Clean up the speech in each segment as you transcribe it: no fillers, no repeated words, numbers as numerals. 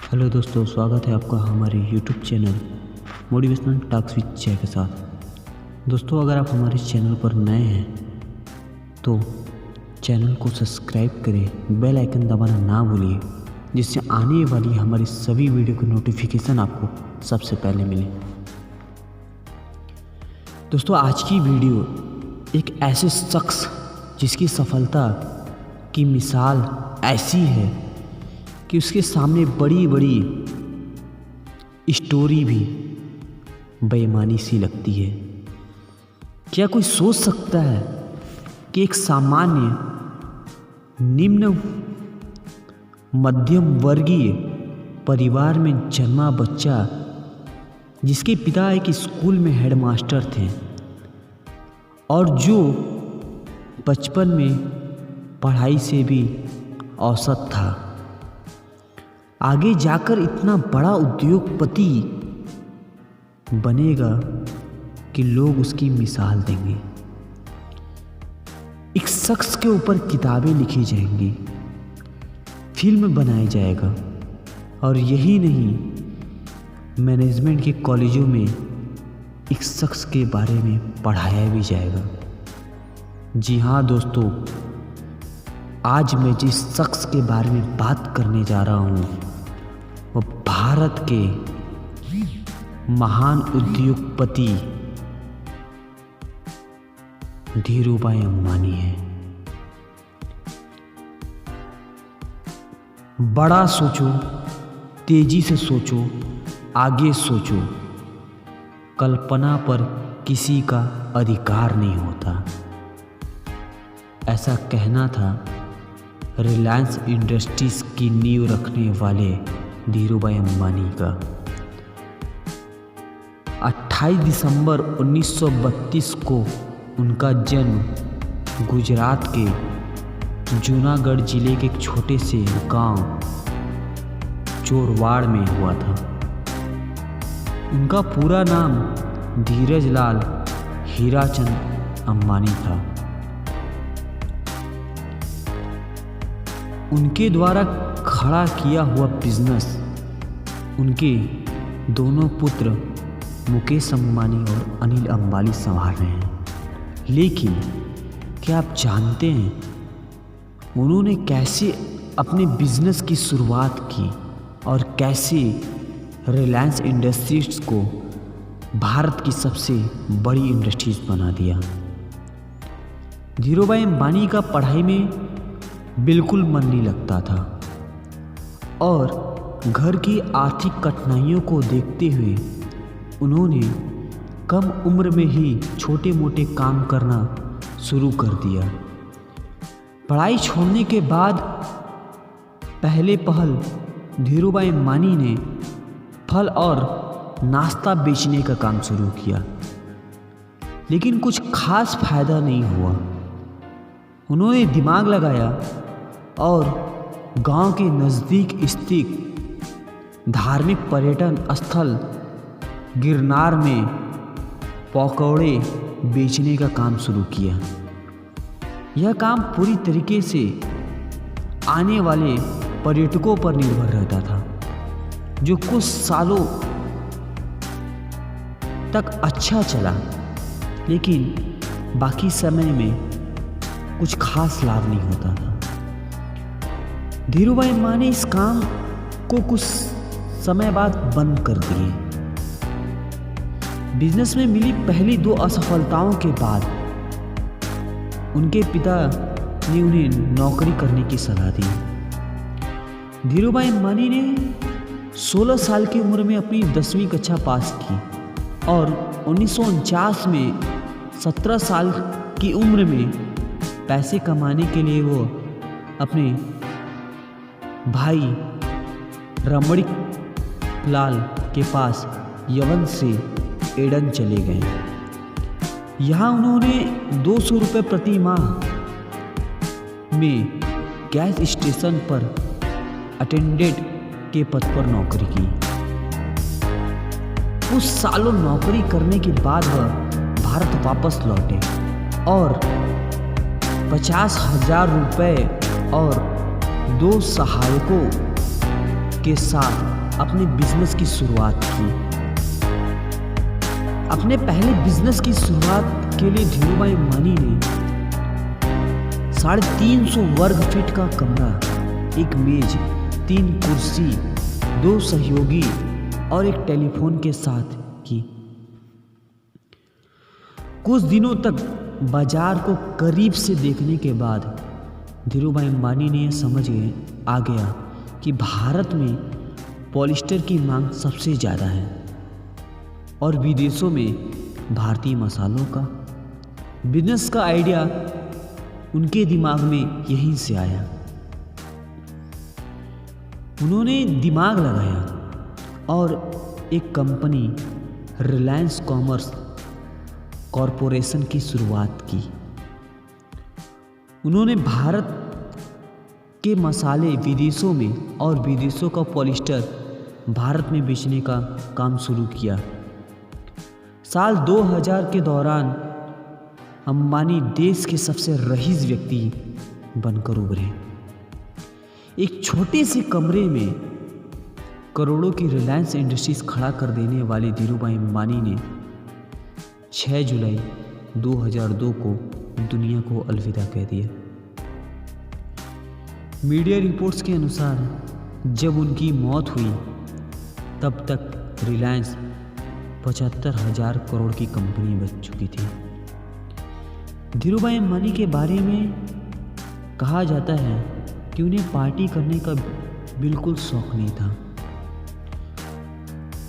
Hello दोस्तों, स्वागत है आपका हमारे YouTube channel motivational talks with जय के साथ। दोस्तों, अगर आप हमारे चैनल पर नए हैं तो चैनल को सब्सक्राइब करें, बेल आइकन दबाना ना भूलिए, जिससे आने वाली हमारी सभी वीडियो की नोटिफिकेशन आपको सबसे पहले मिले। दोस्तों, आज की वीडियो एक ऐसे शख्स जिसकी सफलता की मिसाल ऐसी है कि उसके सामने बड़ी बड़ी स्टोरी भी बेईमानी सी लगती है। क्या कोई सोच सकता है कि एक सामान्य निम्न मध्यम वर्गीय परिवार में जन्मा बच्चा, जिसके पिता एक स्कूल में हेडमास्टर थे और जो बचपन में पढ़ाई से भी औसत था, आगे जाकर इतना बड़ा उद्योगपति बनेगा कि लोग उसकी मिसाल देंगे। एक शख्स के ऊपर किताबें लिखी जाएंगी, फिल्म बनाया जाएगा और यही नहीं, मैनेजमेंट के कॉलेजों में एक शख्स के बारे में पढ़ाया भी जाएगा। जी हाँ दोस्तों, आज मैं जिस शख्स के बारे में बात करने जा रहा हूँ वो भारत के महान उद्योगपति धीरूभाई अंबानी है। बड़ा सोचो, तेजी से सोचो, आगे सोचो, कल्पना पर किसी का अधिकार नहीं होता, ऐसा कहना था रिलायंस इंडस्ट्रीज की नींव रखने वाले धीरूभाई अंबानी का। 28 दिसंबर 1932 को उनका जन्म गुजरात के जूनागढ़ जिले के एक छोटे से गांव चोरवाड़ में हुआ था। उनका पूरा नाम धीरजलाल हीराचंद अंबानी था। उनके द्वारा खड़ा किया हुआ बिजनेस उनके दोनों पुत्र मुकेश अंबानी और अनिल अंबानी संभाल रहे हैं। लेकिन क्या आप जानते हैं उन्होंने कैसे अपने बिजनेस की शुरुआत की और कैसे रिलायंस इंडस्ट्रीज को भारत की सबसे बड़ी इंडस्ट्रीज बना दिया। धीरूभाई अंबानी का पढ़ाई में बिल्कुल मन नहीं लगता था और घर की आर्थिक कठिनाइयों को देखते हुए उन्होंने कम उम्र में ही छोटे मोटे काम करना शुरू कर दिया। पढ़ाई छोड़ने के बाद पहले पहल धीरूभाई अंबानी ने फल और नाश्ता बेचने का काम शुरू किया, लेकिन कुछ खास फायदा नहीं हुआ। उन्होंने दिमाग लगाया और गांव के नज़दीक स्थित धार्मिक पर्यटन स्थल गिरनार में पकौड़े बेचने का काम शुरू किया। यह काम पूरी तरीके से आने वाले पर्यटकों पर निर्भर रहता था, जो कुछ सालों तक अच्छा चला, लेकिन बाकी समय में कुछ खास लाभ नहीं होता था। धीरूभाई अंबानी इस काम को कुछ समय बाद बंद कर दिए। बिजनेस में मिली पहली 2 असफलताओं के बाद उनके पिता ने उन्हें नौकरी करने की सलाह दी। धीरूभाई अंबानी ने 16 साल की उम्र में अपनी 10वीं कक्षा पास की और 1949 में 17 साल की उम्र में पैसे कमाने के लिए वो अपने भाई रमणिक लाल के पास यवन से एडन चले गए। यहाँ उन्होंने 200 रुपये प्रति माह में गैस स्टेशन पर अटेंडेंट के पद पर नौकरी की। कुछ सालों नौकरी करने के बाद वह भारत वापस लौटे और 50,000 रुपये और 2 सहायकों के साथ अपने बिजनेस की शुरुआत की। अपने पहले बिजनेस की शुरुआत के लिए धीरूभाई अंबानी ने 350 वर्ग फीट का कमरा, एक मेज, 3 कुर्सी, 2 सहयोगी और एक टेलीफोन के साथ की। कुछ दिनों तक बाजार को करीब से देखने के बाद धीरूभाई अंबानी ने समझ आ गया कि भारत में पॉलिएस्टर की मांग सबसे ज़्यादा है और विदेशों में भारतीय मसालों का। बिजनेस का आइडिया उनके दिमाग में यहीं से आया। उन्होंने दिमाग लगाया और एक कंपनी रिलायंस कॉमर्स कॉरपोरेशन की शुरुआत की। उन्होंने भारत के मसाले विदेशों में और विदेशों का पॉलिएस्टर भारत में बेचने का काम शुरू किया। साल 2000 के दौरान अंबानी देश के सबसे रईस व्यक्ति बनकर उभरे। एक छोटे से कमरे में करोड़ों की रिलायंस इंडस्ट्रीज खड़ा कर देने वाले धीरूभाई अंबानी ने 6 जुलाई 2002 को दुनिया को अलविदा कह दिया। मीडिया रिपोर्ट्स के अनुसार जब उनकी मौत हुई तब तक रिलायंस 75,000 करोड़ की कंपनी बन चुकी थी। धीरूभाई अंबानी के बारे में कहा जाता है कि उन्हें पार्टी करने का बिल्कुल शौक नहीं था।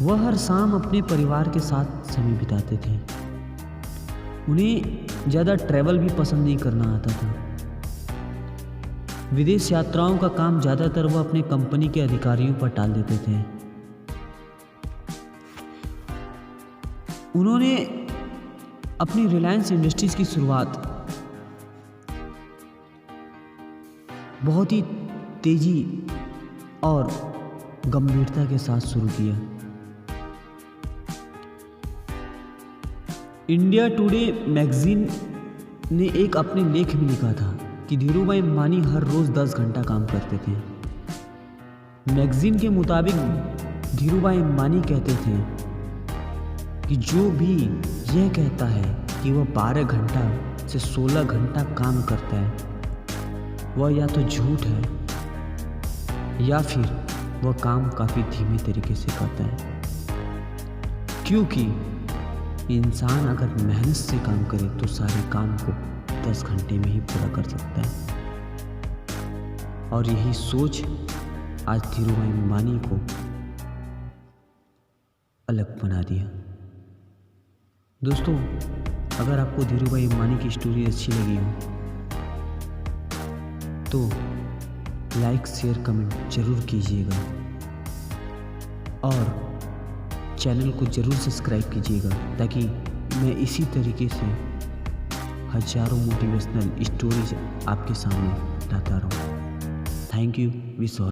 वह हर शाम अपने परिवार के साथ समय बिताते थे। उन्हें ज़्यादा ट्रैवल भी पसंद नहीं करना आता था। विदेश यात्राओं का काम ज़्यादातर वह अपने कंपनी के अधिकारियों पर टाल देते थे। उन्होंने अपनी रिलायंस इंडस्ट्रीज की शुरुआत बहुत ही तेजी और गंभीरता के साथ शुरू किया। इंडिया टुडे मैगजीन ने एक अपने लेख में लिखा था कि धीरूभाई अंबानी हर रोज़ 10 घंटा काम करते थे। मैगजीन के मुताबिक धीरूभाई अंबानी कहते थे कि जो भी यह कहता है कि वह 12 घंटा से 16 घंटा काम करता है वह या तो झूठ है या फिर वह काम काफ़ी धीमे तरीके से करता है, क्योंकि इंसान अगर मेहनत से काम करे तो सारे काम को 10 घंटे में ही पूरा कर सकता है। और यही सोच आज धीरूभाई अंबानी को अलग बना दिया। दोस्तों, अगर आपको धीरूभाई अंबानी की स्टोरी अच्छी लगी हो तो लाइक, शेयर, कमेंट जरूर कीजिएगा और चैनल को ज़रूर सब्सक्राइब कीजिएगा ताकि मैं इसी तरीके से हजारों मोटिवेशनल स्टोरीज आपके सामने लाता रहूँ। Thank you. विश